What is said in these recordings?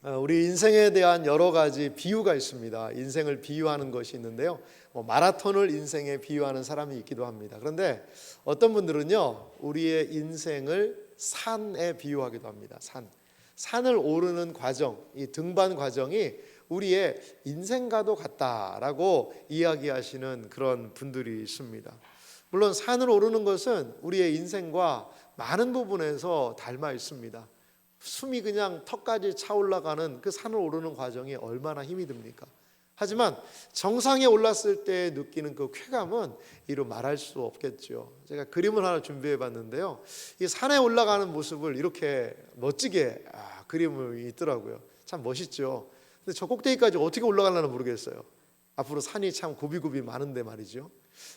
우리 인생에 대한 여러 가지 비유가 있습니다. 인생을 비유하는 것이 있는데요. 마라톤을 인생에 비유하는 사람이 있기도 합니다. 그런데 어떤 분들은요, 우리의 인생을 산에 비유하기도 합니다. 산을 오르는 과정, 이 등반 과정이 우리의 인생과도 같다라고 이야기하시는 그런 분들이 있습니다. 물론 산을 오르는 것은 우리의 인생과 많은 부분에서 닮아 있습니다. 숨이 그냥 턱까지 차올라가는 그 산을 오르는 과정이 얼마나 힘이 듭니까? 하지만 정상에 올랐을 때 느끼는 그 쾌감은 이루 말할 수 없겠죠. 제가 그림을 하나 준비해 봤는데요, 이 산에 올라가는 모습을 이렇게 멋지게 그림이 있더라고요. 참 멋있죠. 근데 저 꼭대기까지 어떻게 올라가려나 모르겠어요. 앞으로 산이 참 굽이굽이 많은데 말이죠.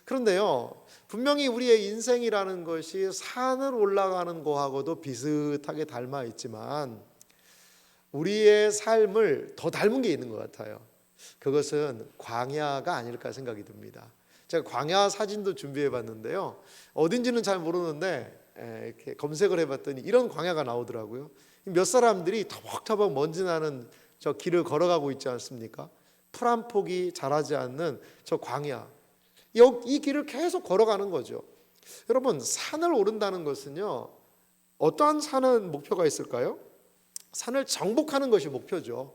그런데요, 분명히 우리의 인생이라는 것이 산을 올라가는 거하고도 비슷하게 닮아 있지만 우리의 삶을 더 닮은 게 있는 것 같아요. 그것은 광야가 아닐까 생각이 듭니다. 제가 광야 사진도 준비해 봤는데요, 어딘지는 잘 모르는데 이렇게 검색을 해봤더니 이런 광야가 나오더라고요. 몇 사람들이 터벅터벅 먼지 나는 저 길을 걸어가고 있지 않습니까? 풀 한 폭이 자라지 않는 저 광야, 이 길을 계속 걸어가는 거죠. 여러분, 산을 오른다는 것은요, 어떠한 산은 목표가 있을까요? 산을 정복하는 것이 목표죠.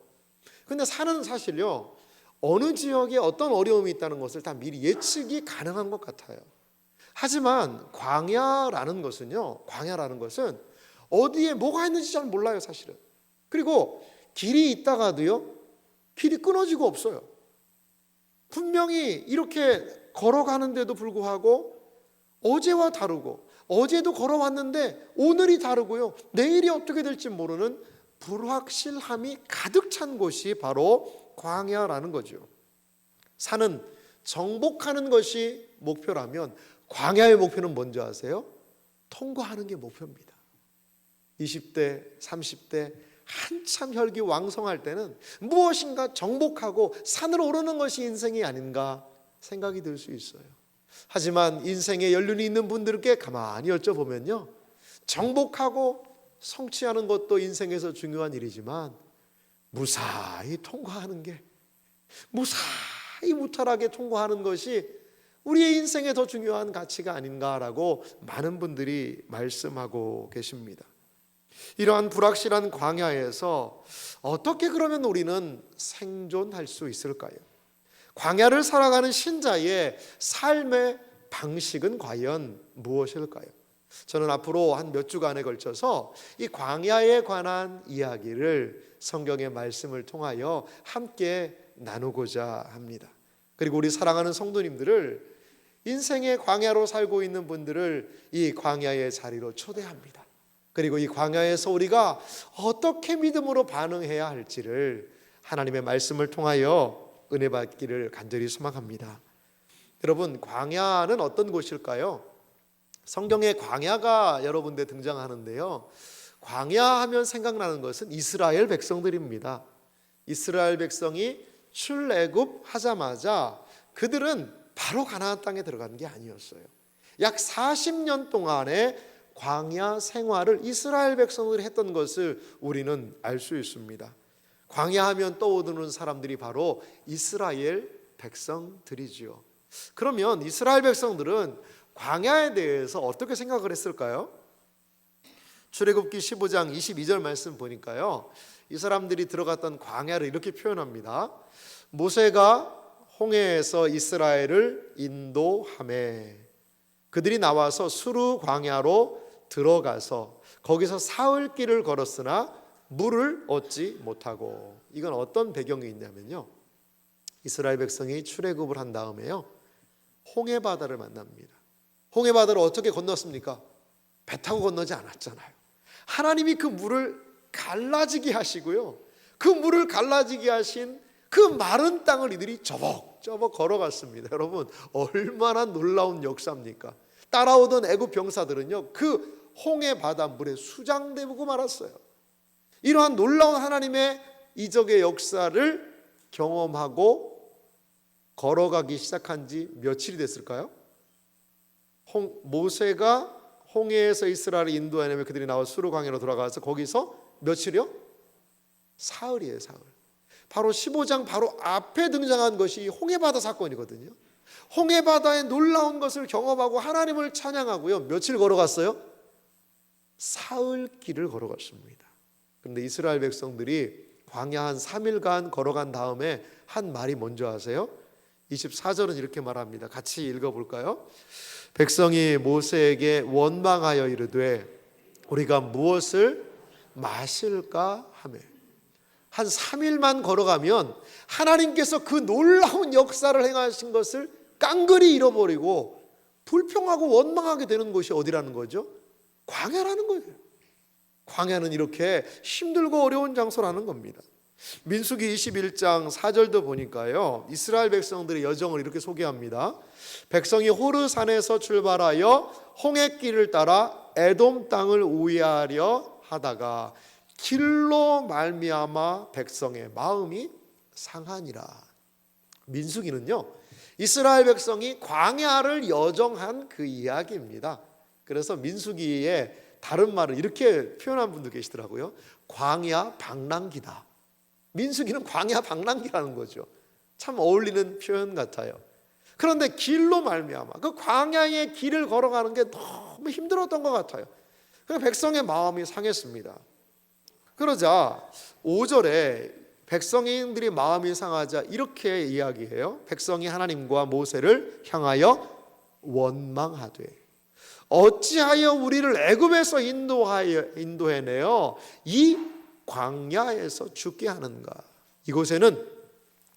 근데 산은 사실요, 어느 지역에 어떤 어려움이 있다는 것을 다 미리 예측이 가능한 것 같아요. 하지만 광야라는 것은 어디에 뭐가 있는지 잘 몰라요, 사실은. 그리고 길이 있다가도요, 길이 끊어지고 없어요. 분명히 이렇게 걸어가는데도 불구하고 어제와 다르고, 어제도 걸어왔는데 오늘이 다르고요, 내일이 어떻게 될지 모르는 불확실함이 가득 찬 곳이 바로 광야라는 거죠. 산은 정복하는 것이 목표라면 광야의 목표는 뭔지 아세요? 통과하는 게 목표입니다. 20대, 30대 한참 혈기왕성할 때는 무엇인가 정복하고 산을 오르는 것이 인생이 아닌가 생각이 들 수 있어요. 하지만 인생에 연륜이 있는 분들께 가만히 여쭤보면요, 정복하고 성취하는 것도 인생에서 중요한 일이지만 무사히 통과하는 게, 무사히 무탈하게 통과하는 것이 우리의 인생에 더 중요한 가치가 아닌가라고 많은 분들이 말씀하고 계십니다. 이러한 불확실한 광야에서 어떻게 그러면 우리는 생존할 수 있을까요? 광야를 살아가는 신자의 삶의 방식은 과연 무엇일까요? 저는 앞으로 한 몇 주간에 걸쳐서 이 광야에 관한 이야기를 성경의 말씀을 통하여 함께 나누고자 합니다. 그리고 우리 사랑하는 성도님들을, 인생의 광야로 살고 있는 분들을 이 광야의 자리로 초대합니다. 그리고 이 광야에서 우리가 어떻게 믿음으로 반응해야 할지를 하나님의 말씀을 통하여 은혜 받기를 간절히 소망합니다. 여러분, 광야는 어떤 곳일까요? 성경에 광야가 여러 군데 등장하는데요, 광야 하면 생각나는 것은 이스라엘 백성들입니다. 이스라엘 백성이 출애굽하자마자 그들은 바로 가나안 땅에 들어간 게 아니었어요. 약 40년 동안의 광야 생활을 이스라엘 백성들이 했던 것을 우리는 알 수 있습니다. 광야하면 떠오르는 사람들이 바로 이스라엘 백성들이지요. 그러면 이스라엘 백성들은 광야에 대해서 어떻게 생각을 했을까요? 출애굽기 15장 22절 말씀 보니까요, 이 사람들이 들어갔던 광야를 이렇게 표현합니다. 모세가 홍해에서 이스라엘을 인도하매 그들이 나와서 수르 광야로 들어가서 거기서 사흘 길을 걸었으나 물을 얻지 못하고. 이건 어떤 배경이 있냐면요, 이스라엘 백성이 출애굽을 한 다음에요, 홍해 바다를 만납니다. 홍해 바다를 어떻게 건넜습니까? 배 타고 건너지 않았잖아요. 하나님이 그 물을 갈라지게 하시고요, 그 물을 갈라지게 하신 그 마른 땅을 이들이 저벅저벅 걸어갔습니다. 여러분, 얼마나 놀라운 역사입니까? 따라오던 애굽 병사들은요, 그 홍해 바닷물에 수장되고 말았어요. 이러한 놀라운 하나님의 이적의 역사를 경험하고 걸어가기 시작한 지 며칠이 됐을까요? 모세가 홍해에서 이스라엘을 인도하려면 그들이 나와 수르 광야로 돌아가서 거기서 며칠이요? 사흘이에요, 사흘. 바로 15장 바로 앞에 등장한 것이 홍해바다 사건이거든요. 홍해바다의 놀라운 것을 경험하고 하나님을 찬양하고요. 며칠 걸어갔어요? 사흘 길을 걸어갔습니다. 그런데 이스라엘 백성들이 광야 한 3일간 걸어간 다음에 한 말이 뭔지 아세요? 24절은 이렇게 말합니다. 같이 읽어볼까요? 백성이 모세에게 원망하여 이르되 우리가 무엇을 마실까 하매. 한 3일만 걸어가면 하나님께서 그 놀라운 역사를 행하신 것을 깡그리 잃어버리고 불평하고 원망하게 되는 곳이 어디라는 거죠? 광야라는 거예요. 광야는 이렇게 힘들고 어려운 장소라는 겁니다. 민수기 21장 4절도 보니까요, 이스라엘 백성들의 여정을 이렇게 소개합니다. 백성이 호르산에서 출발하여 홍해길을 따라 에돔 땅을 우회하려 하다가 길로 말미암아 백성의 마음이 상하니라. 민수기는요, 이스라엘 백성이 광야를 여정한 그 이야기입니다. 그래서 민수기에 다른 말을 이렇게 표현한 분도 계시더라고요. 광야 방랑기다. 민수기는 광야 방랑기라는 거죠. 참 어울리는 표현 같아요. 그런데 길로 말미암아 그 광야의 길을 걸어가는 게 너무 힘들었던 것 같아요. 그래서 백성의 마음이 상했습니다. 그러자 5절에 백성인들이 마음이 상하자 이렇게 이야기해요. 백성이 하나님과 모세를 향하여 원망하되 어찌하여 우리를 애굽에서 인도해내어 이 광야에서 죽게 하는가. 이곳에는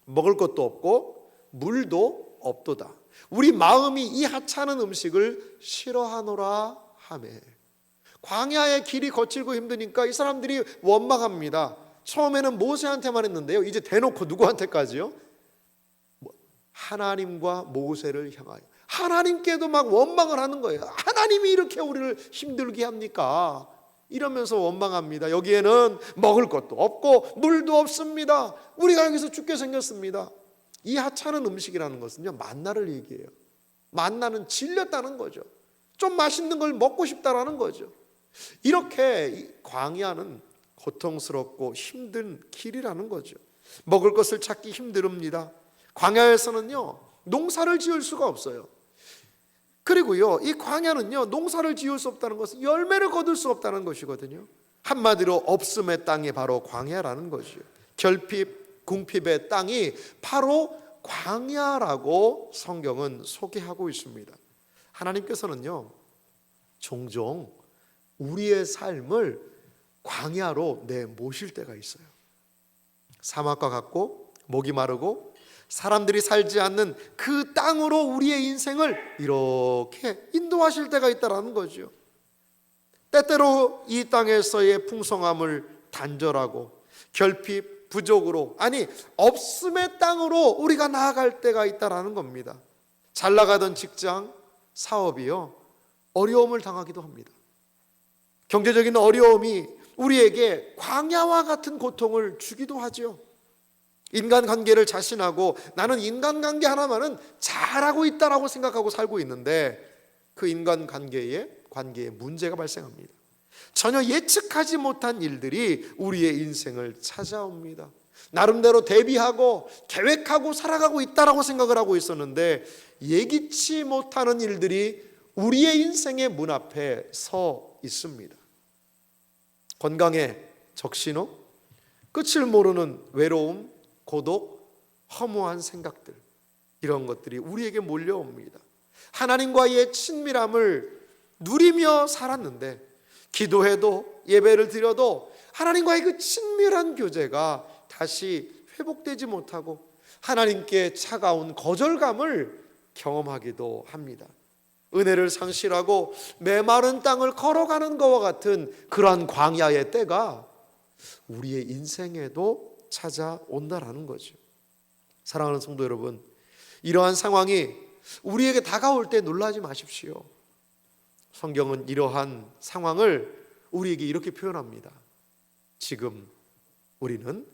먹을 것도 없고 물도 없도다. 우리 마음이 이 하찮은 음식을 싫어하노라 하매. 광야의 길이 거칠고 힘드니까 이 사람들이 원망합니다. 처음에는 모세한테만 했는데요, 이제 대놓고 누구한테까지요? 하나님과 모세를 향하여 하나님께도 막 원망을 하는 거예요. 하나님이 이렇게 우리를 힘들게 합니까? 이러면서 원망합니다. 여기에는 먹을 것도 없고 물도 없습니다. 우리가 여기서 죽게 생겼습니다. 이 하찮은 음식이라는 것은요, 만나를 얘기해요. 만나는 질렸다는 거죠. 좀 맛있는 걸 먹고 싶다라는 거죠. 이렇게 광야는 고통스럽고 힘든 길이라는 거죠. 먹을 것을 찾기 힘듭니다. 광야에서는요, 농사를 지을 수가 없어요. 그리고요, 이 광야는요, 농사를 지을 수 없다는 것은 열매를 거둘 수 없다는 것이거든요. 한마디로 없음의 땅이 바로 광야라는 것이요. 결핍, 궁핍의 땅이 바로 광야라고 성경은 소개하고 있습니다. 하나님께서는요, 종종 우리의 삶을 광야로 내모실 때가 있어요. 사막과 같고 목이 마르고 사람들이 살지 않는 그 땅으로 우리의 인생을 이렇게 인도하실 때가 있다는 거죠. 때때로 이 땅에서의 풍성함을 단절하고 결핍, 부족으로, 아니 없음의 땅으로 우리가 나아갈 때가 있다는 겁니다. 잘 나가던 직장, 사업이요, 어려움을 당하기도 합니다. 경제적인 어려움이 우리에게 광야와 같은 고통을 주기도 하죠. 인간관계를 자신하고 나는 인간관계 하나만은 잘하고 있다라고 생각하고 살고 있는데 그 인간관계에 문제가 발생합니다. 전혀 예측하지 못한 일들이 우리의 인생을 찾아옵니다. 나름대로 대비하고 계획하고 살아가고 있다라고 생각을 하고 있었는데 예기치 못하는 일들이 우리의 인생의 문 앞에 서 있습니다. 건강에 적신호, 끝을 모르는 외로움, 고독, 허무한 생각들, 이런 것들이 우리에게 몰려옵니다. 하나님과의 친밀함을 누리며 살았는데 기도해도 예배를 드려도 하나님과의 그 친밀한 교제가 다시 회복되지 못하고 하나님께 차가운 거절감을 경험하기도 합니다. 은혜를 상실하고 메마른 땅을 걸어가는 것과 같은 그러한 광야의 때가 우리의 인생에도 찾아온다라는 거죠. 사랑하는 성도 여러분, 이러한 상황이 우리에게 다가올 때 놀라지 마십시오. 성경은 이러한 상황을 우리에게 이렇게 표현합니다. 지금 우리는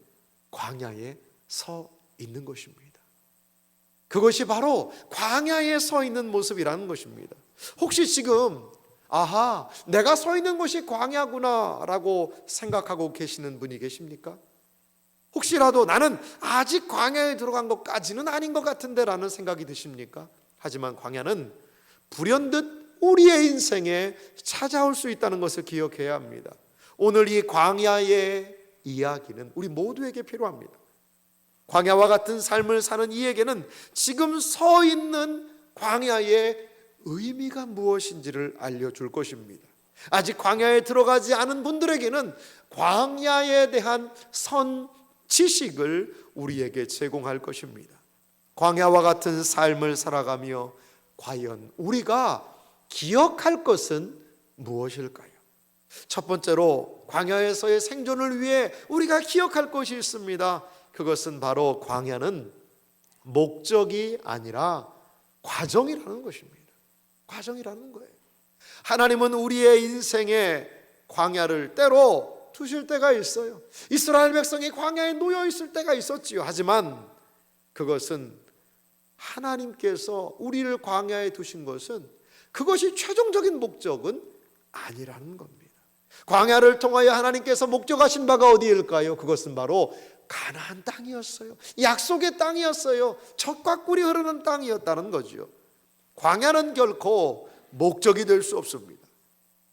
광야에 서 있는 것입니다. 그것이 바로 광야에 서 있는 모습이라는 것입니다. 혹시 지금 내가 서 있는 곳이 광야구나 라고 생각하고 계시는 분이 계십니까? 혹시라도 나는 아직 광야에 들어간 것까지는 아닌 것 같은데 라는 생각이 드십니까? 하지만 광야는 불현듯 우리의 인생에 찾아올 수 있다는 것을 기억해야 합니다. 오늘 이 광야의 이야기는 우리 모두에게 필요합니다. 광야와 같은 삶을 사는 이에게는 지금 서 있는 광야의 의미가 무엇인지를 알려줄 것입니다. 아직 광야에 들어가지 않은 분들에게는 광야에 대한 선 지식을 우리에게 제공할 것입니다. 광야와 같은 삶을 살아가며 과연 우리가 기억할 것은 무엇일까요? 첫 번째로 광야에서의 생존을 위해 우리가 기억할 것이 있습니다. 그것은 바로 광야는 목적이 아니라 과정이라는 것입니다. 과정이라는 거예요. 하나님은 우리의 인생에 광야를 때로 두실 때가 있어요. 이스라엘 백성이 광야에 놓여 있을 때가 있었지요. 하지만 그것은 하나님께서 우리를 광야에 두신 것은 그것이 최종적인 목적은 아니라는 겁니다. 광야를 통하여 하나님께서 목적하신 바가 어디일까요? 그것은 바로 가나안 땅이었어요. 약속의 땅이었어요. 젖과 꿀이 흐르는 땅이었다는 거죠. 광야는 결코 목적이 될 수 없습니다.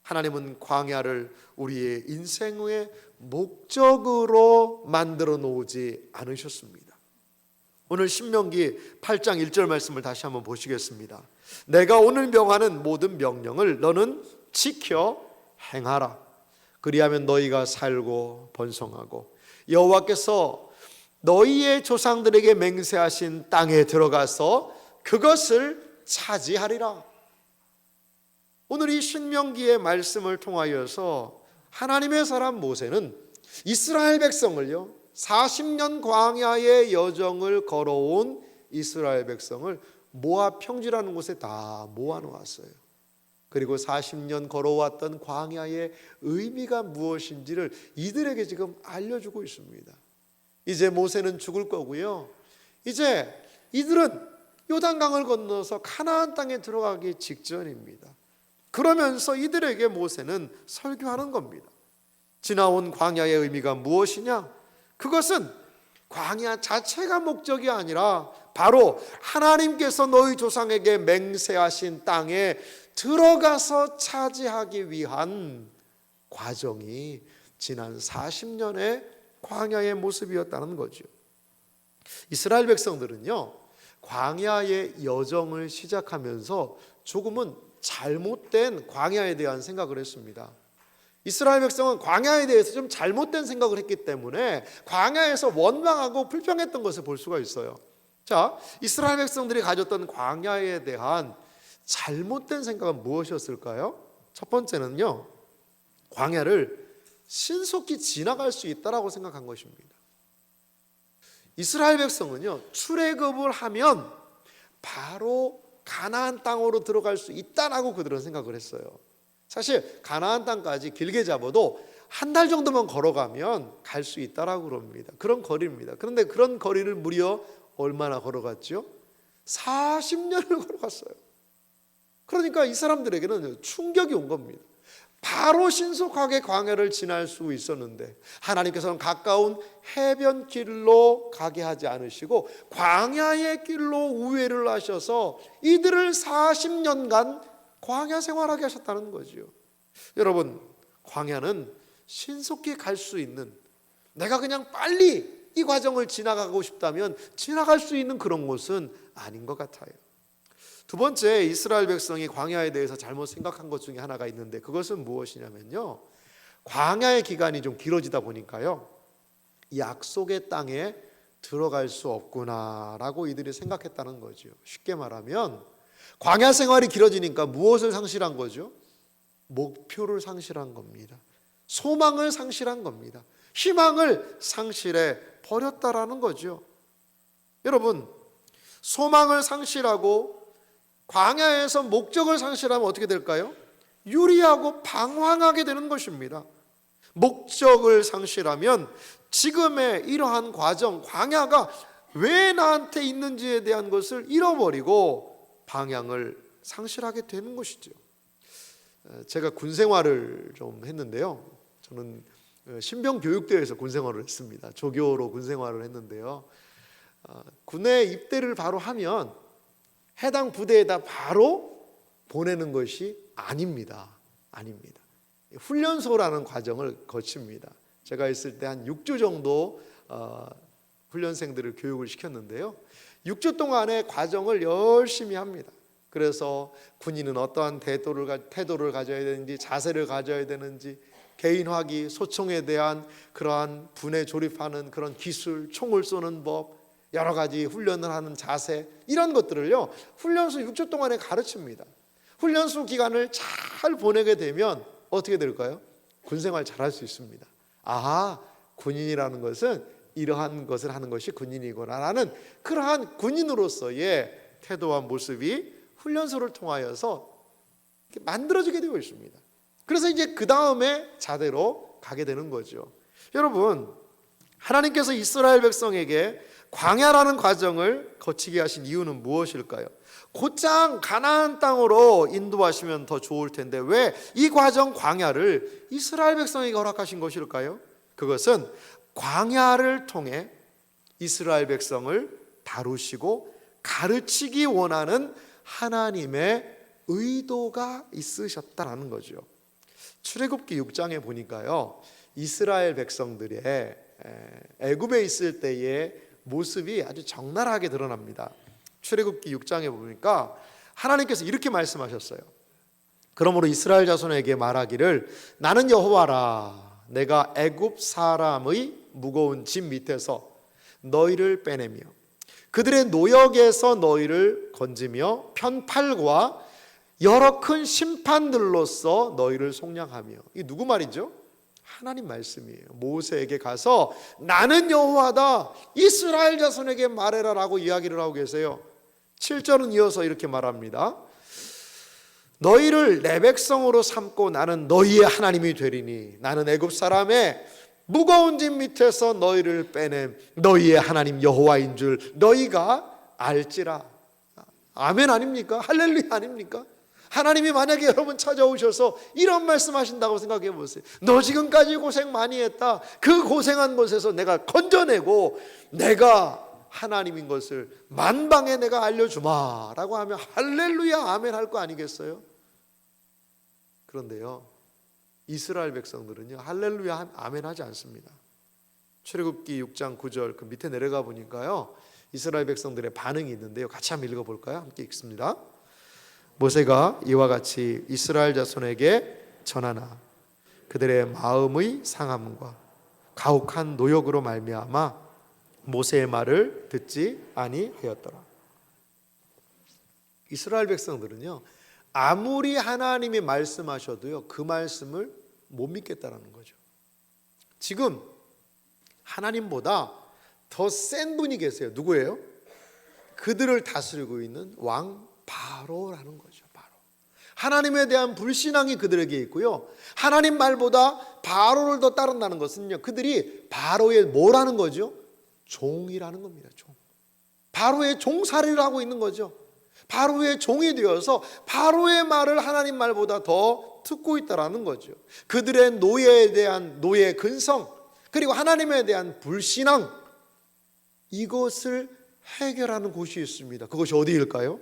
하나님은 광야를 우리의 인생의 목적으로 만들어 놓지 않으셨습니다. 오늘 신명기 8장 1절 말씀을 다시 한번 보시겠습니다. 내가 오늘 명하는 모든 명령을 너는 지켜 행하라. 그리하면 너희가 살고 번성하고 여호와께서 너희의 조상들에게 맹세하신 땅에 들어가서 그것을 차지하리라. 오늘 이 신명기의 말씀을 통하여서 하나님의 사람 모세는 이스라엘 백성을요 40년 광야의 여정을 걸어온 이스라엘 백성을 모압 평지라는 곳에 다 모아놓았어요. 그리고 40년 걸어왔던 광야의 의미가 무엇인지를 이들에게 지금 알려주고 있습니다. 이제 모세는 죽을 거고요. 이제 이들은 요단강을 건너서 가나안 땅에 들어가기 직전입니다. 그러면서 이들에게 모세는 설교하는 겁니다. 지나온 광야의 의미가 무엇이냐? 그것은 광야 자체가 목적이 아니라 바로 하나님께서 너희 조상에게 맹세하신 땅에 들어가서 차지하기 위한 과정이 지난 40년의 광야의 모습이었다는 거죠. 이스라엘 백성들은요 광야의 여정을 시작하면서 조금은 잘못된 광야에 대한 생각을 했습니다. 이스라엘 백성은 광야에 대해서 좀 잘못된 생각을 했기 때문에 광야에서 원망하고 불평했던 것을 볼 수가 있어요. 자, 이스라엘 백성들이 가졌던 광야에 대한 잘못된 생각은 무엇이었을까요? 첫 번째는요, 광야를 신속히 지나갈 수 있다라고 생각한 것입니다. 이스라엘 백성은요, 출애굽을 하면 바로 가나안 땅으로 들어갈 수 있다라고 그들은 생각을 했어요. 사실 가나안 땅까지 길게 잡아도 한 달 정도만 걸어가면 갈 수 있다라고 그럽니다. 그런 거리입니다. 그런데 그런 거리를 무려 얼마나 걸어갔죠? 40년을 걸어갔어요. 그러니까 이 사람들에게는 충격이 온 겁니다. 바로 신속하게 광야를 지날 수 있었는데 하나님께서는 가까운 해변길로 가게 하지 않으시고 광야의 길로 우회를 하셔서 이들을 40년간 광야 생활하게 하셨다는 거죠. 여러분, 광야는 신속히 갈 수 있는, 내가 그냥 빨리 이 과정을 지나가고 싶다면 지나갈 수 있는 그런 곳은 아닌 것 같아요. 두 번째, 이스라엘 백성이 광야에 대해서 잘못 생각한 것 중에 하나가 있는데 그것은 무엇이냐면요, 광야의 기간이 좀 길어지다 보니까요 약속의 땅에 들어갈 수 없구나라고 이들이 생각했다는 거죠. 쉽게 말하면 광야 생활이 길어지니까 무엇을 상실한 거죠? 목표를 상실한 겁니다. 소망을 상실한 겁니다. 희망을 상실해 버렸다라는 거죠. 여러분, 소망을 상실하고 광야에서 목적을 상실하면 어떻게 될까요? 유리하고 방황하게 되는 것입니다. 목적을 상실하면 지금의 이러한 과정, 광야가 왜 나한테 있는지에 대한 것을 잃어버리고 방향을 상실하게 되는 것이죠. 제가 군 생활을 좀 했는데요, 저는 신병교육대에서 군생활을 했습니다. 조교로 군생활을 했는데요. 군에 입대를 바로 하면 해당 부대에다 바로 보내는 것이 아닙니다. 훈련소라는 과정을 거칩니다. 제가 있을 때 한 6주 정도 훈련생들을 교육을 시켰는데요. 6주 동안의 과정을 열심히 합니다. 그래서 군인은 어떠한 태도를 가져야 되는지, 자세를 가져야 되는지, 개인화기, 소총에 대한 그러한 분에 조립하는 그런 기술, 총을 쏘는 법, 여러 가지 훈련을 하는 자세, 이런 것들을요 훈련소 6주 동안에 가르칩니다. 훈련소 기간을 잘 보내게 되면 어떻게 될까요? 군생활 잘할 수 있습니다. 아하, 군인이라는 것은 이러한 것을 하는 것이 군인이구나라는 그러한 군인으로서의 태도와 모습이 훈련소를 통하여서 만들어지게 되어 있습니다. 그래서 이제 그 다음에 자대로 가게 되는 거죠. 여러분, 하나님께서 이스라엘 백성에게 광야라는 과정을 거치게 하신 이유는 무엇일까요? 곧장 가나안 땅으로 인도하시면 더 좋을 텐데 왜 이 과정 광야를 이스라엘 백성에게 허락하신 것일까요? 그것은 광야를 통해 이스라엘 백성을 다루시고 가르치기 원하는 하나님의 의도가 있으셨다라는 거죠. 출애굽기 6장에 보니까요, 이스라엘 백성들의 애굽에 있을 때의 모습이 아주 적나라하게 드러납니다. 출애굽기 6장에 보니까 하나님께서 이렇게 말씀하셨어요. 그러므로 이스라엘 자손에게 말하기를 나는 여호와라. 내가 애굽 사람의 무거운 짐 밑에서 너희를 빼내며 그들의 노역에서 너희를 건지며 편팔과 여러 큰 심판들로서 너희를 속량하며. 이게 누구 말이죠? 하나님 말씀이에요. 모세에게 가서 나는 여호와다, 이스라엘 자손에게 말해라라고 이야기를 하고 계세요. 7절은 이어서 이렇게 말합니다. 너희를 내 백성으로 삼고 나는 너희의 하나님이 되리니 나는 애굽 사람의 무거운 짐 밑에서 너희를 빼낸 너희의 하나님 여호와인 줄 너희가 알지라. 아멘 아닙니까? 할렐루야 아닙니까? 하나님이 만약에 여러분 찾아오셔서 이런 말씀하신다고 생각해 보세요. 너 지금까지 고생 많이 했다. 그 고생한 곳에서 내가 건져내고 내가 하나님인 것을 만방에 내가 알려주마 라고 하면 할렐루야 아멘 할 거 아니겠어요? 그런데요, 이스라엘 백성들은요 할렐루야 아멘 하지 않습니다. 출애굽기 6장 9절 그 밑에 내려가 보니까요 이스라엘 백성들의 반응이 있는데요, 같이 한번 읽어볼까요? 함께 읽습니다. 모세가 이와 같이 이스라엘 자손에게 전하나 그들의 마음의 상함과 가혹한 노역으로 말미암아 모세의 말을 듣지 아니하였더라. 이스라엘 백성들은요 아무리 하나님이 말씀하셔도요 그 말씀을 못 믿겠다라는 거죠. 지금 하나님보다 더 센 분이 계세요. 누구예요? 그들을 다스리고 있는 왕 바로라는 거죠. 바로. 하나님에 대한 불신앙이 그들에게 있고요, 하나님 말보다 바로를 더 따른다는 것은요 그들이 바로의 뭐라는 거죠? 종이라는 겁니다. 종. 바로의 종살이를 하고 있는 거죠. 바로의 종이 되어서 바로의 말을 하나님 말보다 더 듣고 있다라는 거죠. 그들의 노예에 대한 노예 근성, 그리고 하나님에 대한 불신앙, 이것을 해결하는 곳이 있습니다. 그것이 어디일까요?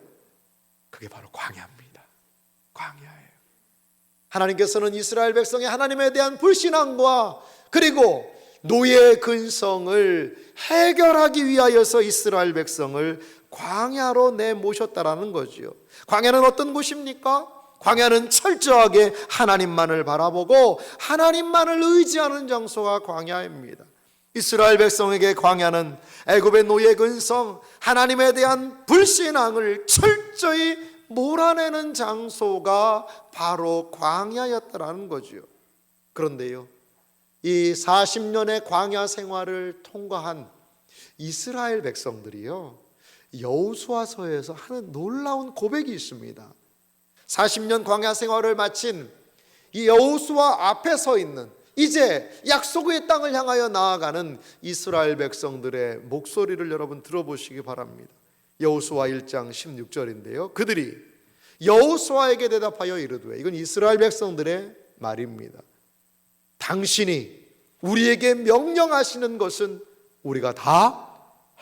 그게 바로 광야입니다. 광야예요. 하나님께서는 이스라엘 백성의 하나님에 대한 불신앙과 그리고 노예 근성을 해결하기 위하여서 이스라엘 백성을 광야로 내모셨다라는 거죠. 광야는 어떤 곳입니까? 광야는 철저하게 하나님만을 바라보고 하나님만을 의지하는 장소가 광야입니다. 이스라엘 백성에게 광야는 애굽의 노예 근성, 하나님에 대한 불신앙을 철저히 몰아내는 장소가 바로 광야였다라는 거죠. 그런데요, 이 40년의 광야 생활을 통과한 이스라엘 백성들이요 여호수아서에서 하는 놀라운 고백이 있습니다. 40년 광야 생활을 마친 이 여호수아 앞에 서 있는, 이제 약속의 땅을 향하여 나아가는 이스라엘 백성들의 목소리를 여러분 들어보시기 바랍니다. 여호수아 1장 16절인데요 그들이 여호수아에게 대답하여 이르되, 이건 이스라엘 백성들의 말입니다. 당신이 우리에게 명령하시는 것은 우리가 다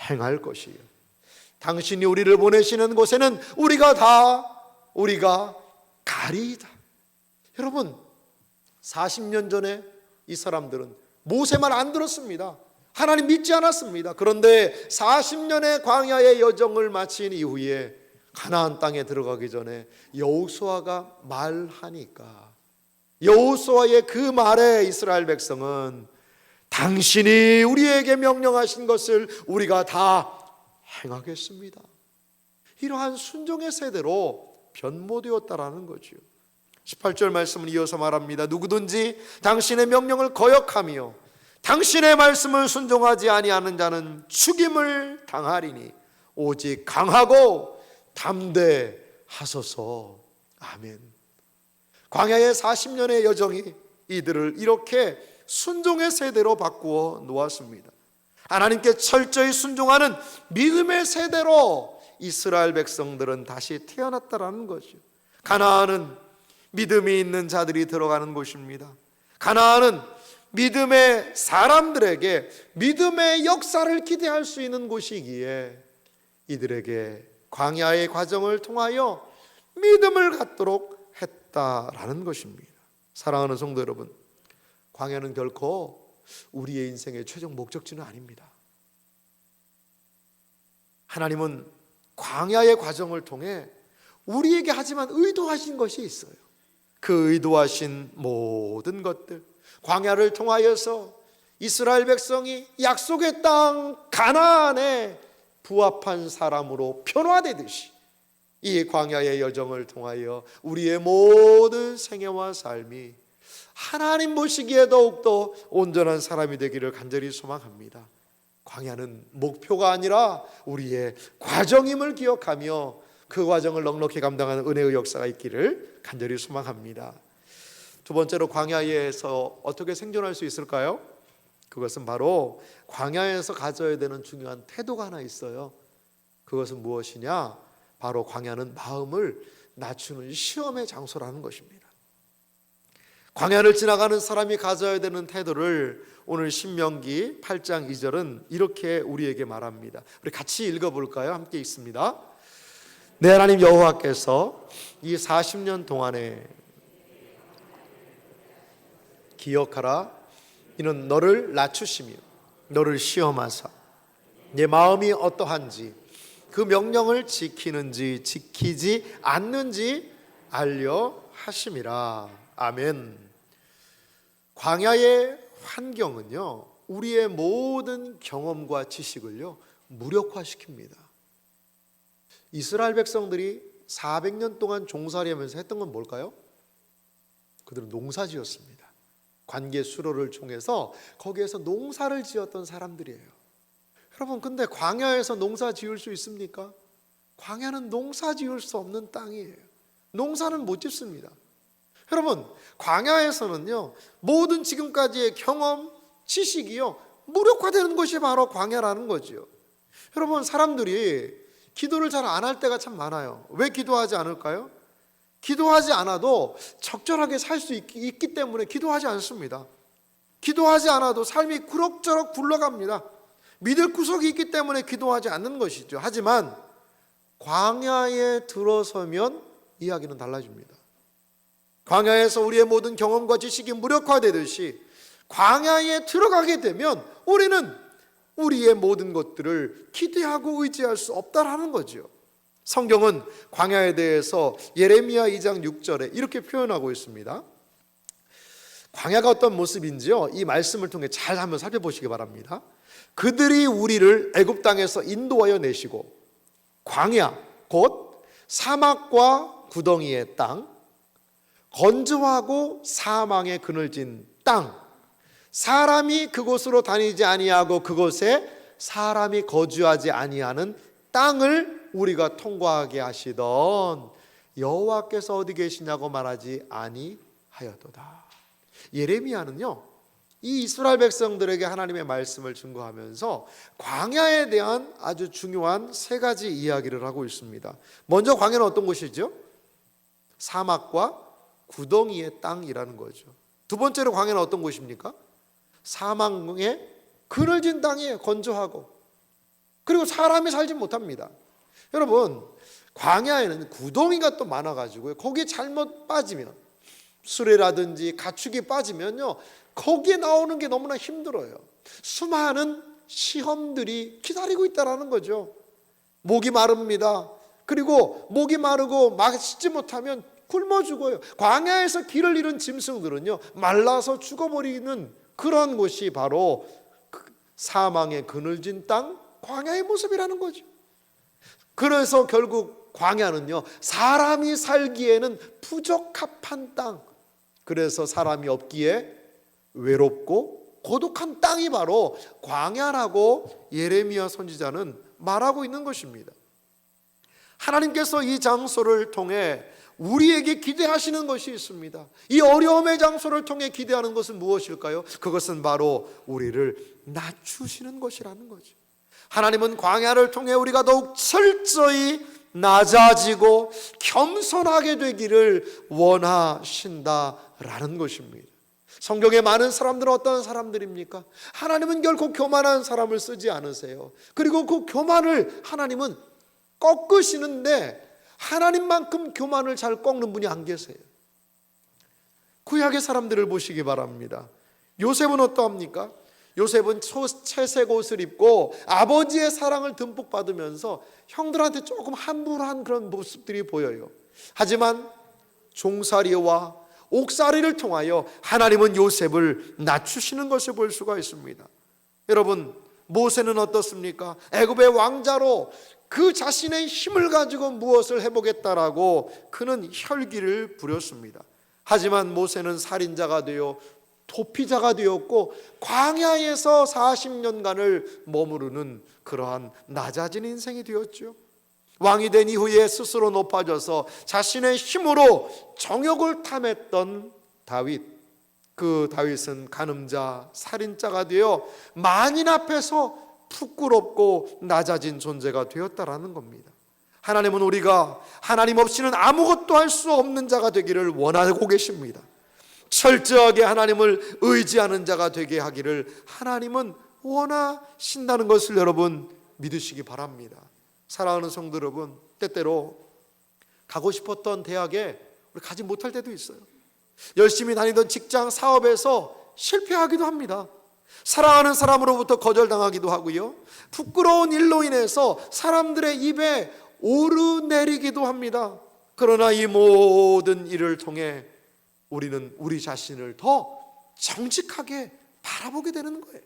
행할 것이에요. 당신이 우리를 보내시는 곳에는 우리가 가리이다. 여러분, 40년 전에 이 사람들은 모세 말 안 들었습니다. 하나님 믿지 않았습니다. 그런데 40년의 광야의 여정을 마친 이후에 가나안 땅에 들어가기 전에 여호수아가 말하니까, 여호수아의 그 말에 이스라엘 백성은 당신이 우리에게 명령하신 것을 우리가 다 행하겠습니다. 이러한 순종의 세대로 변모되었다라는 거죠. 18절 말씀을 이어서 말합니다. 누구든지 당신의 명령을 거역하며 당신의 말씀을 순종하지 아니하는 자는 죽임을 당하리니 오직 강하고 담대하소서. 아멘. 광야의 40년의 여정이 이들을 이렇게 순종의 세대로 바꾸어 놓았습니다. 하나님께 철저히 순종하는 믿음의 세대로 이스라엘 백성들은 다시 태어났다라는 거죠. 가나안은 믿음이 있는 자들이 들어가는 곳입니다. 가나안은 믿음의 사람들에게 믿음의 역사를 기대할 수 있는 곳이기에 이들에게 광야의 과정을 통하여 믿음을 갖도록 했다라는 것입니다. 사랑하는 성도 여러분, 광야는 결코 우리의 인생의 최종 목적지는 아닙니다. 하나님은 광야의 과정을 통해 우리에게 하지만 의도하신 것이 있어요. 그 의도하신 모든 것들, 광야를 통하여서 이스라엘 백성이 약속의 땅 가나안에 부합한 사람으로 변화되듯이 이 광야의 여정을 통하여 우리의 모든 생애와 삶이 하나님 보시기에 더욱더 온전한 사람이 되기를 간절히 소망합니다. 광야는 목표가 아니라 우리의 과정임을 기억하며 그 과정을 넉넉히 감당하는 은혜의 역사가 있기를 간절히 소망합니다. 두 번째로, 광야에서 어떻게 생존할 수 있을까요? 그것은 바로 광야에서 가져야 되는 중요한 태도가 하나 있어요. 그것은 무엇이냐? 바로 광야는 마음을 낮추는 시험의 장소라는 것입니다. 광야를 지나가는 사람이 가져야 되는 태도를 오늘 신명기 8장 2절은 이렇게 우리에게 말합니다. 우리 같이 읽어볼까요? 함께 있습니다. 내 하나님 여호와께서 이 40년 동안에 기억하라. 이는 너를 낮추시며 너를 시험하사 내 마음이 어떠한지 그 명령을 지키는지 지키지 않는지 알려 하심이라. 아멘. 광야의 환경은요, 우리의 모든 경험과 지식을요 무력화시킵니다. 이스라엘 백성들이 400년 동안 종살이하면서 했던 건 뭘까요? 그들은 농사지었습니다. 관계 수로를 통해서 거기에서 농사를 지었던 사람들이에요. 여러분, 근데 광야에서 농사 지을 수 있습니까? 광야는 농사 지을 수 없는 땅이에요. 농사는 못 짓습니다. 여러분, 광야에서는요 모든 지금까지의 경험, 지식이요 무력화되는 것이 바로 광야라는 거죠. 여러분, 사람들이 기도를 잘 안 할 때가 참 많아요. 왜 기도하지 않을까요? 기도하지 않아도 적절하게 살 수 있기 때문에 기도하지 않습니다. 기도하지 않아도 삶이 그럭저럭 굴러갑니다. 믿을 구석이 있기 때문에 기도하지 않는 것이죠. 하지만 광야에 들어서면 이야기는 달라집니다. 광야에서 우리의 모든 경험과 지식이 무력화되듯이 광야에 들어가게 되면 우리는 우리의 모든 것들을 기대하고 의지할 수 없다라는 거죠. 성경은 광야에 대해서 예레미야 2장 6절에 이렇게 표현하고 있습니다. 광야가 어떤 모습인지요, 이 말씀을 통해 잘 한번 살펴보시기 바랍니다. 그들이 우리를 애굽 땅에서 인도하여 내시고 광야 곧 사막과 구덩이의 땅, 건조하고 사망의 그늘진 땅, 사람이 그곳으로 다니지 아니하고 그곳에 사람이 거주하지 아니하는 땅을 우리가 통과하게 하시던 여호와께서 어디 계시냐고 말하지 아니하였도다. 예레미야는요 이 이스라엘 백성들에게 하나님의 말씀을 증거하면서 광야에 대한 아주 중요한 세 가지 이야기를 하고 있습니다. 먼저 광야는 어떤 곳이죠? 사막과 구덩이의 땅이라는 거죠. 두 번째로 광야는 어떤 곳입니까? 사망의 그늘진 땅이에요. 건조하고. 그리고 사람이 살지 못합니다. 여러분, 광야에는 구덩이가 또 많아가지고요, 거기에 잘못 빠지면, 수레라든지 가축이 빠지면요, 거기에 나오는 게 너무나 힘들어요. 수많은 시험들이 기다리고 있다는 거죠. 목이 마릅니다. 그리고 목이 마르고 마시지 못하면 굶어 죽어요. 광야에서 길을 잃은 짐승들은요, 말라서 죽어버리는 그런 곳이 바로 사망의 그늘진 땅, 광야의 모습이라는 거죠. 그래서 결국 광야는요, 사람이 살기에는 부적합한 땅, 그래서 사람이 없기에 외롭고 고독한 땅이 바로 광야라고 예레미야 선지자는 말하고 있는 것입니다. 하나님께서 이 장소를 통해 우리에게 기대하시는 것이 있습니다. 이 어려움의 장소를 통해 기대하는 것은 무엇일까요? 그것은 바로 우리를 낮추시는 것이라는 거죠. 하나님은 광야를 통해 우리가 더욱 철저히 낮아지고 겸손하게 되기를 원하신다라는 것입니다. 성경에 많은 사람들은 어떤 사람들입니까? 하나님은 결코 교만한 사람을 쓰지 않으세요. 그리고 그 교만을 하나님은 꺾으시는데 하나님만큼 교만을 잘 꺾는 분이 안 계세요. 구약의 사람들을 보시기 바랍니다. 요셉은 어떠합니까? 요셉은 채색 옷을 입고 아버지의 사랑을 듬뿍 받으면서 형들한테 조금 함부로한 그런 모습들이 보여요. 하지만 종살이와 옥살이를 통하여 하나님은 요셉을 낮추시는 것을 볼 수가 있습니다. 여러분, 모세는 어떻습니까? 애굽의 왕자로 그 자신의 힘을 가지고 무엇을 해보겠다라고 그는 혈기를 부렸습니다. 하지만 모세는 살인자가 되어 도피자가 되었고 광야에서 40년간을 머무르는 그러한 낮아진 인생이 되었죠. 왕이 된 이후에 스스로 높아져서 자신의 힘으로 정욕을 탐했던 다윗, 그 다윗은 간음자, 살인자가 되어 만인 앞에서 부끄럽고 낮아진 존재가 되었다라는 겁니다. 하나님은 우리가 하나님 없이는 아무것도 할 수 없는 자가 되기를 원하고 계십니다. 철저하게 하나님을 의지하는 자가 되게 하기를 하나님은 원하신다는 것을 여러분 믿으시기 바랍니다. 사랑하는 성도 여러분, 때때로 가고 싶었던 대학에 우리 가지 못할 때도 있어요. 열심히 다니던 직장, 사업에서 실패하기도 합니다. 사랑하는 사람으로부터 거절당하기도 하고요, 부끄러운 일로 인해서 사람들의 입에 오르내리기도 합니다. 그러나 이 모든 일을 통해 우리는 우리 자신을 더 정직하게 바라보게 되는 거예요.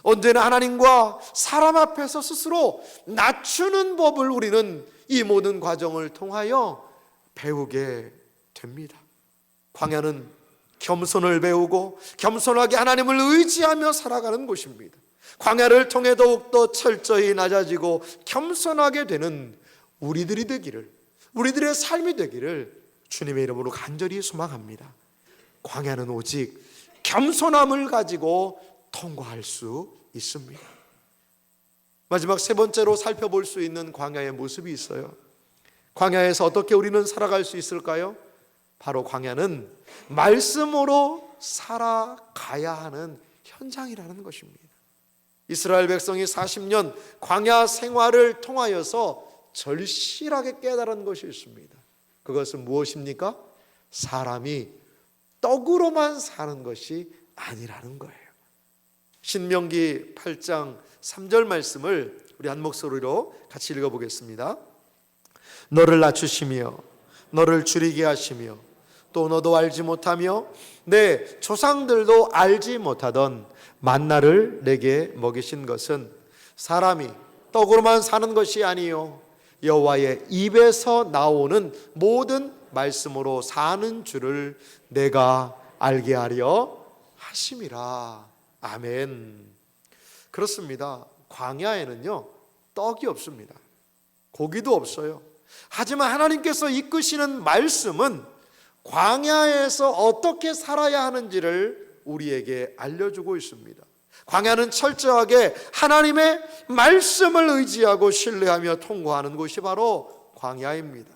언제나 하나님과 사람 앞에서 스스로 낮추는 법을 우리는 이 모든 과정을 통하여 배우게 됩니다. 광야는 겸손을 배우고 겸손하게 하나님을 의지하며 살아가는 곳입니다. 광야를 통해 더욱더 철저히 낮아지고 겸손하게 되는 우리들이 되기를, 우리들의 삶이 되기를 주님의 이름으로 간절히 소망합니다. 광야는 오직 겸손함을 가지고 통과할 수 있습니다. 마지막 세 번째로 살펴볼 수 있는 광야의 모습이 있어요. 광야에서 어떻게 우리는 살아갈 수 있을까요? 바로 광야는 말씀으로 살아가야 하는 현장이라는 것입니다. 이스라엘 백성이 40년 광야 생활을 통하여서 절실하게 깨달은 것이 있습니다. 그것은 무엇입니까? 사람이 떡으로만 사는 것이 아니라는 거예요. 신명기 8장 3절 말씀을 우리 한 목소리로 같이 읽어보겠습니다. 너를 낮추시며 너를 줄이게 하시며 또 너도 알지 못하며 내 조상들도 알지 못하던 만나를 내게 먹이신 것은 사람이 떡으로만 사는 것이 아니요 여호와의 입에서 나오는 모든 말씀으로 사는 줄을 내가 알게 하려 하심이라. 아멘. 그렇습니다. 광야에는요 떡이 없습니다. 고기도 없어요. 하지만 하나님께서 이끄시는 말씀은 광야에서 어떻게 살아야 하는지를 우리에게 알려주고 있습니다. 광야는 철저하게 하나님의 말씀을 의지하고 신뢰하며 통과하는 곳이 바로 광야입니다.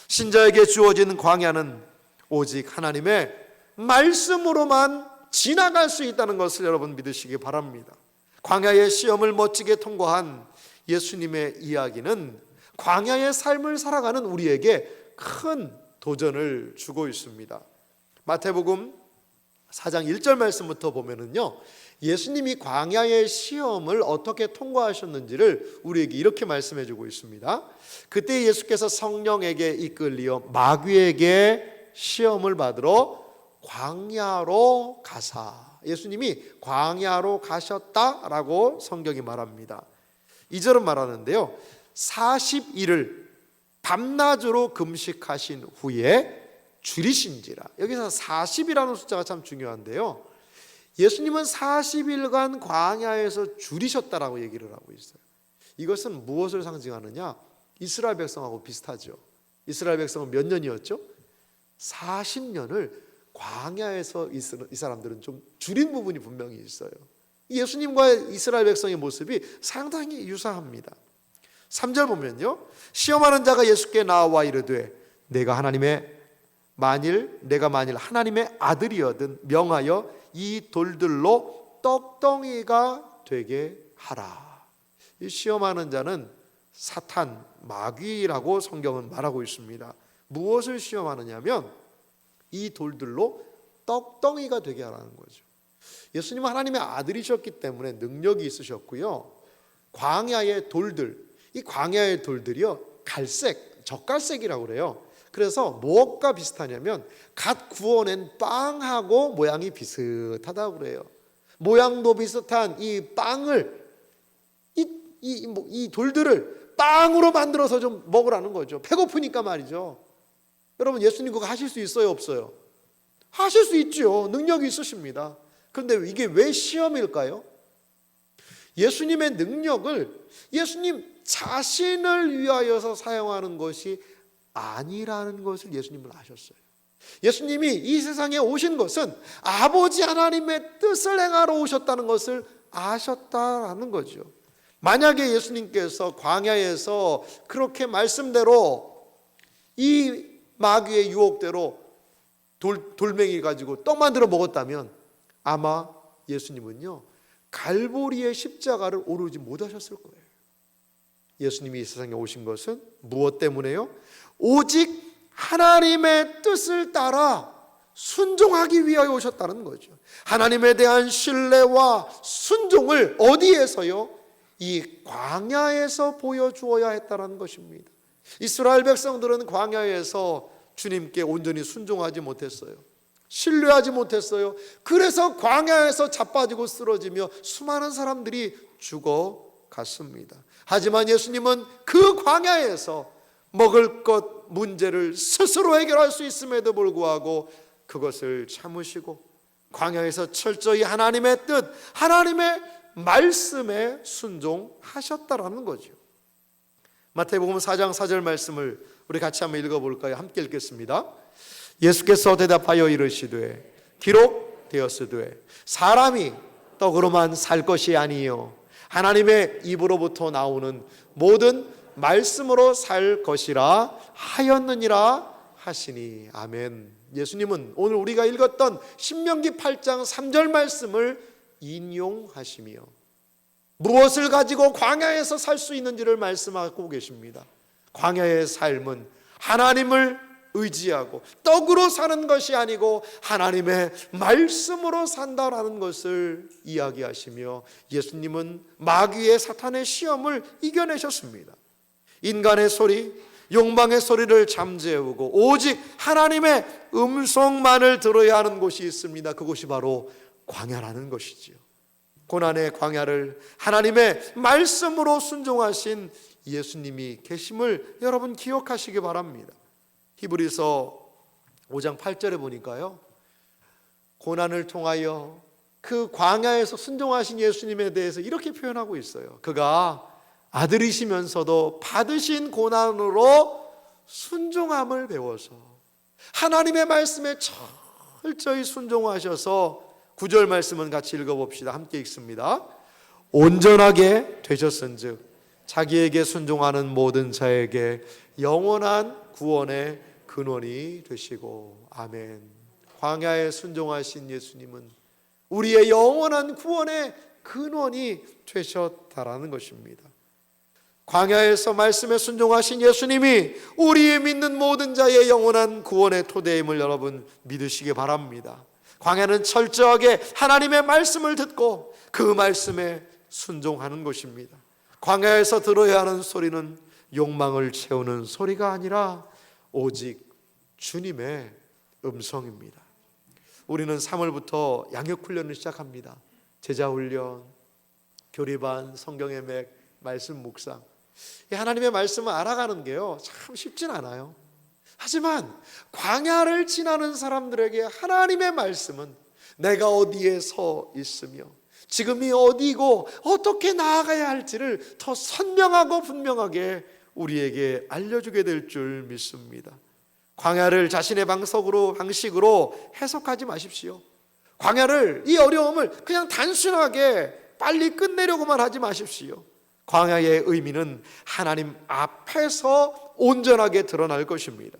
신자에게 주어진 광야는 오직 하나님의 말씀으로만 지나갈 수 있다는 것을 여러분 믿으시기 바랍니다. 광야의 시험을 멋지게 통과한 예수님의 이야기는 광야의 삶을 살아가는 우리에게 큰 도전을 주고 있습니다. 마태복음 4장 1절 말씀부터 보면은요, 예수님이 광야의 시험을 어떻게 통과하셨는지를 우리에게 이렇게 말씀해 주고 있습니다. 그때 예수께서 성령에게 이끌리어 마귀에게 시험을 받으러 광야로 가사. 예수님이 광야로 가셨다라고 성경이 말합니다. 2절은 말하는데요, 40일을 밤낮으로 금식하신 후에 줄이신지라. 여기서 40이라는 숫자가 참 중요한데요, 예수님은 40일간 광야에서 줄이셨다라고 얘기를 하고 있어요. 이것은 무엇을 상징하느냐? 이스라엘 백성하고 비슷하죠. 이스라엘 백성은 몇 년이었죠? 40년을 광야에서 이 사람들은 좀 줄인 부분이 분명히 있어요. 예수님과 이스라엘 백성의 모습이 상당히 유사합니다. 3절 보면요, 시험하는 자가 예수께 나와 이르되 내가 만일 하나님의 아들이거든 명하여 이 돌들로 떡덩이가 되게 하라. 이 시험하는 자는 사탄, 마귀라고 성경은 말하고 있습니다. 무엇을 시험하느냐면 이 돌들로 떡덩이가 되게 하라는 거죠. 예수님은 하나님의 아들이셨기 때문에 능력이 있으셨고요, 광야의 돌들, 이 광야의 돌들이요, 갈색, 젓갈색이라고 그래요. 그래서 무엇과 비슷하냐면 갓 구워낸 빵하고 모양이 비슷하다고 그래요. 모양도 비슷한 이 빵을, 이 돌들을 빵으로 만들어서 좀 먹으라는 거죠. 배고프니까 말이죠. 여러분, 예수님 그거 하실 수 있어요, 없어요? 하실 수 있죠. 능력이 있으십니다. 그런데 이게 왜 시험일까요? 예수님의 능력을 예수님 자신을 위하여서 사용하는 것이 아니라는 것을 예수님은 아셨어요. 예수님이 이 세상에 오신 것은 아버지 하나님의 뜻을 행하러 오셨다는 것을 아셨다라는 거죠. 만약에 예수님께서 광야에서 그렇게 말씀대로 이 마귀의 유혹대로 돌멩이 가지고 떡 만들어 먹었다면 아마 예수님은요, 갈보리의 십자가를 오르지 못하셨을 거예요. 예수님이 이 세상에 오신 것은 무엇 때문에요? 오직 하나님의 뜻을 따라 순종하기 위하여 오셨다는 거죠. 하나님에 대한 신뢰와 순종을 어디에서요? 이 광야에서 보여주어야 했다는 것입니다. 이스라엘 백성들은 광야에서 주님께 온전히 순종하지 못했어요. 신뢰하지 못했어요. 그래서 광야에서 자빠지고 쓰러지며 수많은 사람들이 죽어갔습니다. 하지만 예수님은 그 광야에서 먹을 것 문제를 스스로 해결할 수 있음에도 불구하고 그것을 참으시고 광야에서 철저히 하나님의 뜻, 하나님의 말씀에 순종하셨다라는 거죠. 마태복음 4장 4절 말씀을 우리 같이 한번 읽어볼까요? 함께 읽겠습니다. 예수께서 대답하여 이르시되 기록되었으되 사람이 떡으로만 살 것이 아니요 하나님의 입으로부터 나오는 모든 말씀으로 살 것이라 하였느니라 하시니. 아멘. 예수님은 오늘 우리가 읽었던 신명기 8장 3절 말씀을 인용하시며 무엇을 가지고 광야에서 살 수 있는지를 말씀하고 계십니다. 광야의 삶은 하나님을 의지하고 떡으로 사는 것이 아니고 하나님의 말씀으로 산다라는 것을 이야기하시며 예수님은 마귀의 사탄의 시험을 이겨내셨습니다. 인간의 소리, 욕망의 소리를 잠재우고 오직 하나님의 음성만을 들어야 하는 곳이 있습니다. 그곳이 바로 광야라는 것이지요. 고난의 광야를 하나님의 말씀으로 순종하신 예수님이 계심을 여러분 기억하시기 바랍니다. 히브리서 5장 8절에 보니까요, 고난을 통하여 그 광야에서 순종하신 예수님에 대해서 이렇게 표현하고 있어요. 그가 아들이시면서도 받으신 고난으로 순종함을 배워서 하나님의 말씀에 철저히 순종하셔서 9절 말씀은 같이 읽어봅시다. 함께 읽습니다. 온전하게 되셨은즉 자기에게 순종하는 모든 자에게 영원한 구원의 근원이 되시고. 아멘. 광야에 순종하신 예수님은 우리의 영원한 구원의 근원이 되셨다라는 것입니다. 광야에서 말씀에 순종하신 예수님이 우리 믿는 모든 자의 영원한 구원의 토대임을 여러분 믿으시기 바랍니다. 광야는 철저하게 하나님의 말씀을 듣고 그 말씀에 순종하는 것입니다. 광야에서 들어야 하는 소리는 욕망을 채우는 소리가 아니라 오직 주님의 음성입니다. 우리는 3월부터 양육훈련을 시작합니다. 제자훈련, 교리반, 성경의 맥, 말씀 묵상. 하나님의 말씀을 알아가는 게요 참 쉽진 않아요. 하지만 광야를 지나는 사람들에게 하나님의 말씀은 내가 어디에 서 있으며 지금이 어디고 어떻게 나아가야 할지를 더 선명하고 분명하게 우리에게 알려주게 될 줄 믿습니다. 광야를 자신의 방식으로 해석하지 마십시오. 광야를, 이 어려움을 그냥 단순하게 빨리 끝내려고만 하지 마십시오. 광야의 의미는 하나님 앞에서 온전하게 드러날 것입니다.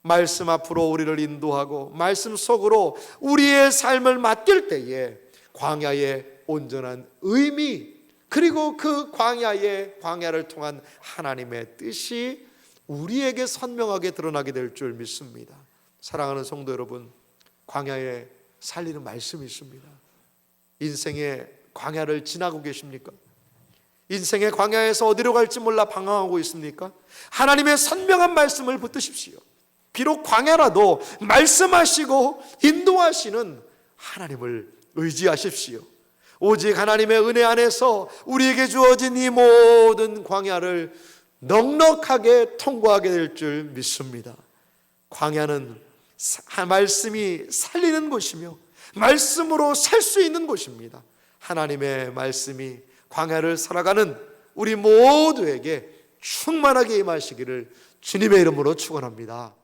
말씀 앞으로 우리를 인도하고 말씀 속으로 우리의 삶을 맡길 때에 광야의 온전한 의미, 그리고 그 광야를 통한 하나님의 뜻이 우리에게 선명하게 드러나게 될 줄 믿습니다. 사랑하는 성도 여러분, 광야에 살리는 말씀이 있습니다. 인생의 광야를 지나고 계십니까? 인생의 광야에서 어디로 갈지 몰라 방황하고 있습니까? 하나님의 선명한 말씀을 붙드십시오. 비록 광야라도 말씀하시고 인도하시는 하나님을 의지하십시오. 오직 하나님의 은혜 안에서 우리에게 주어진 이 모든 광야를 넉넉하게 통과하게 될 줄 믿습니다. 광야는 말씀이 살리는 곳이며 말씀으로 살 수 있는 곳입니다. 하나님의 말씀이 광야를 살아가는 우리 모두에게 충만하게 임하시기를 주님의 이름으로 축원합니다.